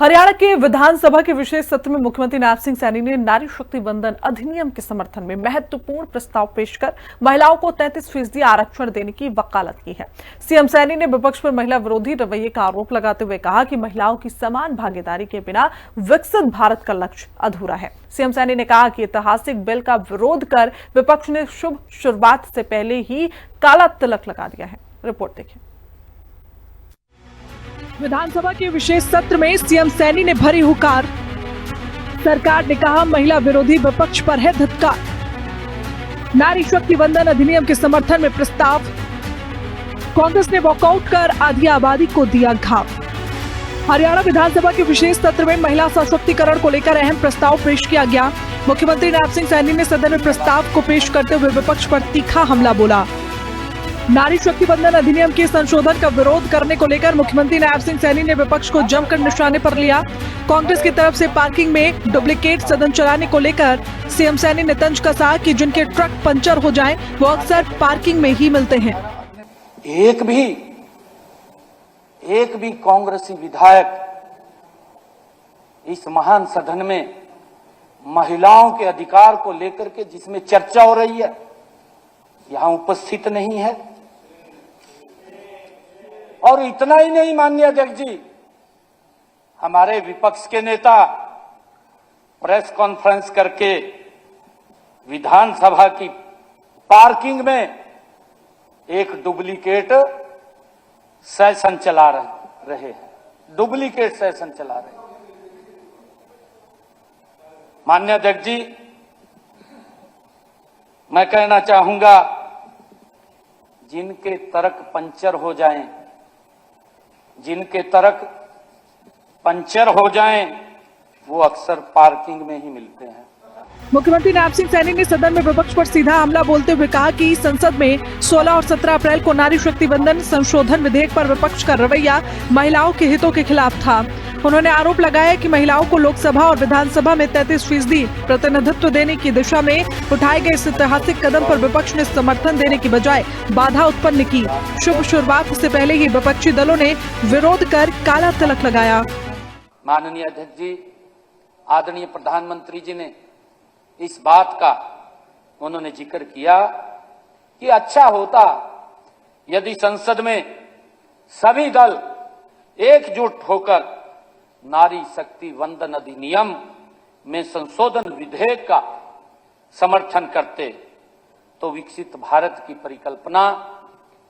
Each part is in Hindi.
हरियाणा के विधानसभा के विशेष सत्र में मुख्यमंत्री नायब सिंह सैनी ने नारी शक्ति वंदन अधिनियम के समर्थन में महत्वपूर्ण प्रस्ताव पेश कर महिलाओं को 33% आरक्षण देने की वकालत की है। सीएम सैनी ने विपक्ष पर महिला विरोधी रवैये का आरोप लगाते हुए कहा कि महिलाओं की समान भागीदारी के बिना विकसित भारत का लक्ष्य अधूरा है। सीएम सैनी ने कहा कि ऐतिहासिक बिल का विरोध कर विपक्ष ने शुभ शुरुआत से पहले ही काला तिलक लगा दिया है। रिपोर्ट देखिए। विधानसभा के विशेष सत्र में सीएम सैनी ने भरी हुकार। सरकार ने कहा महिला विरोधी विपक्ष पर है धिक्कार। नारी शक्ति वंदन अधिनियम के समर्थन में प्रस्ताव। कांग्रेस ने वॉकआउट कर आधी आबादी को दिया घाव। हरियाणा विधानसभा के विशेष सत्र में महिला सशक्तिकरण को लेकर अहम प्रस्ताव पेश किया गया। मुख्यमंत्री नायब सिंह सैनी ने सदन में प्रस्ताव को पेश करते हुए विपक्ष पर तीखा हमला बोला। नारी शक्ति वंदन अधिनियम के संशोधन का विरोध करने को लेकर मुख्यमंत्री नायब सिंह सैनी ने विपक्ष को जमकर निशाने पर लिया। कांग्रेस की तरफ से पार्किंग में डुप्लीकेट सदन चलाने को लेकर सीएम सैनी ने तंज कसा कि जिनके ट्रक पंचर हो जाएं, वो अक्सर पार्किंग में ही मिलते हैं। एक भी कांग्रेसी विधायक इस महान सदन में महिलाओं के अधिकार को लेकर के जिसमें चर्चा हो रही है, यहां उपस्थित नहीं है। और इतना ही नहीं माननीय अध्यक्ष जी, हमारे विपक्ष के नेता प्रेस कॉन्फ्रेंस करके विधानसभा की पार्किंग में एक डुप्लीकेट सेशन चला रहे हैं। डुप्लीकेट सेशन चला रहे हैं। माननीय अध्यक्ष जी, मैं कहना चाहूंगा, जिनके ट्रक पंचर हो जाएं, वो अक्सर पार्किंग में ही मिलते हैं। मुख्यमंत्री नायब सिंह सैनी ने सदन में विपक्ष पर सीधा हमला बोलते हुए कहा कि संसद में 16 और 17 अप्रैल को नारी शक्ति वंदन संशोधन विधेयक पर विपक्ष का रवैया महिलाओं के हितों के खिलाफ था। उन्होंने आरोप लगाया कि महिलाओं को लोकसभा और विधानसभा में 33% प्रतिनिधित्व देने की दिशा में उठाए गए इस ऐतिहासिक कदम पर विपक्ष ने समर्थन देने की बजाय बाधा उत्पन्न की। शुभ शुरुआत से पहले ही विपक्षी दलों ने विरोध कर काला तिलक लगाया। माननीय अध्यक्ष जी, आदरणीय प्रधानमंत्री जी ने इस बात का उन्होंने जिक्र किया कि अच्छा होता यदि संसद में सभी दल एकजुट होकर नारी शक्ति वंदन अधिनियम में संशोधन विधेयक का समर्थन करते, तो विकसित भारत की परिकल्पना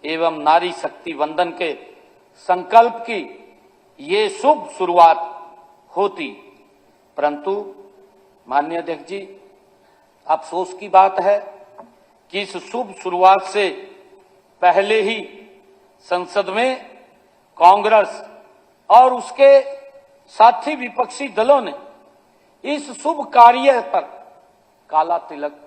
एवं नारी शक्ति वंदन के संकल्प की ये शुभ शुरुआत होती। परंतु माननीय अध्यक्ष जी, अफसोस की बात है कि इस शुभ शुरुआत से पहले ही संसद में कांग्रेस और उसके साथी विपक्षी दलों ने इस शुभ कार्य पर काला तिलक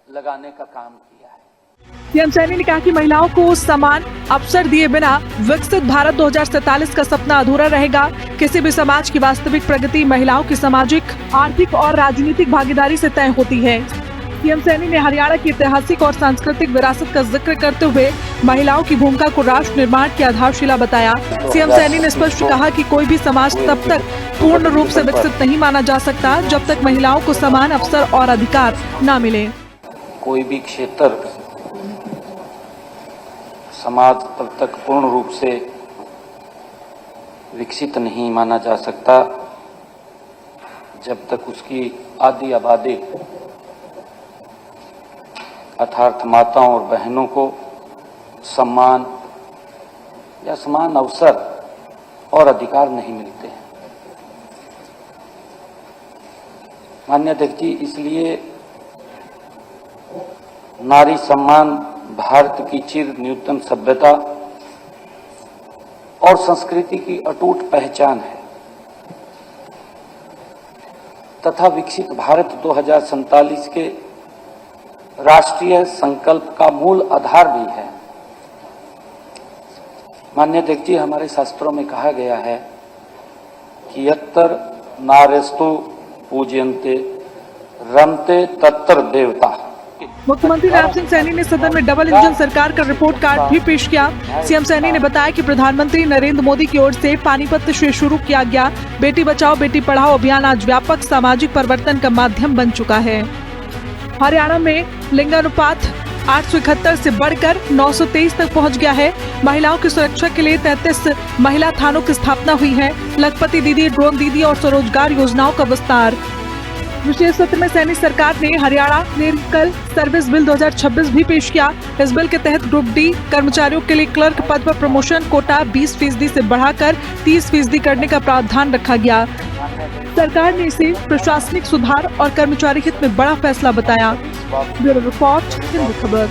लगाने का काम किया है। सीएम सैनी ने कहा कि महिलाओं को समान अवसर दिए बिना विकसित भारत 2047 का सपना अधूरा रहेगा। किसी भी समाज की वास्तविक प्रगति महिलाओं की सामाजिक, आर्थिक और राजनीतिक भागीदारी से तय होती है। सीएम सैनी ने हरियाणा की ऐतिहासिक और सांस्कृतिक विरासत का जिक्र करते हुए महिलाओं की भूमिका को राष्ट्र निर्माण की आधारशिला बताया। सीएम सैनी ने स्पष्ट कहा कि कोई भी समाज तब तक पूर्ण रूप से विकसित नहीं माना जा सकता जब तक महिलाओं को समान अवसर और अधिकार न मिले। कोई भी क्षेत्र समाज तब तक पूर्ण रूप से विकसित नहीं माना जा सकता जब तक उसकी आधी आबादी अर्थात माताओं और बहनों को सम्मान या समान अवसर और अधिकार नहीं मिलते हैं। माननीय अध्यक्ष जी, इसलिए नारी सम्मान भारत की चिर नूतन सभ्यता और संस्कृति की अटूट पहचान है तथा विकसित भारत 2047 के राष्ट्रीय संकल्प का मूल आधार भी है। माननीय अध्यक्ष जी, हमारे शास्त्रों में कहा गया है कि यत्र नारेस्तु पूज्यन्ते रमते तत्र देवता। मुख्यमंत्री नायब सिंह सैनी ने सदन में डबल इंजन सरकार का रिपोर्ट कार्ड भी पेश किया। सीएम सैनी ने बताया कि प्रधानमंत्री नरेंद्र मोदी की ओर से पानीपत से शुरू किया गया बेटी बचाओ बेटी पढ़ाओ अभियान आज व्यापक सामाजिक परिवर्तन का माध्यम बन चुका है। हरियाणा में लिंगानुपात 871 से बढ़कर 923 तक पहुंच गया है। महिलाओं की सुरक्षा के लिए 33 महिला थानों की स्थापना हुई है। लखपति दीदी, ड्रोन दीदी और स्वरोजगार योजनाओं का विस्तार। विशेष सत्र में सैनी सरकार ने हरियाणा मेडिकल सर्विस बिल 2026 भी पेश किया। इस बिल के तहत ग्रुप डी कर्मचारियों के लिए क्लर्क पद पर प्रमोशन कोटा 20% से बढ़ाकर 30% करने का प्रावधान रखा गया। सरकार ने इसे प्रशासनिक सुधार और कर्मचारी हित में बड़ा फैसला बताया। ब्यूरो रिपोर्ट, हिंद खबर।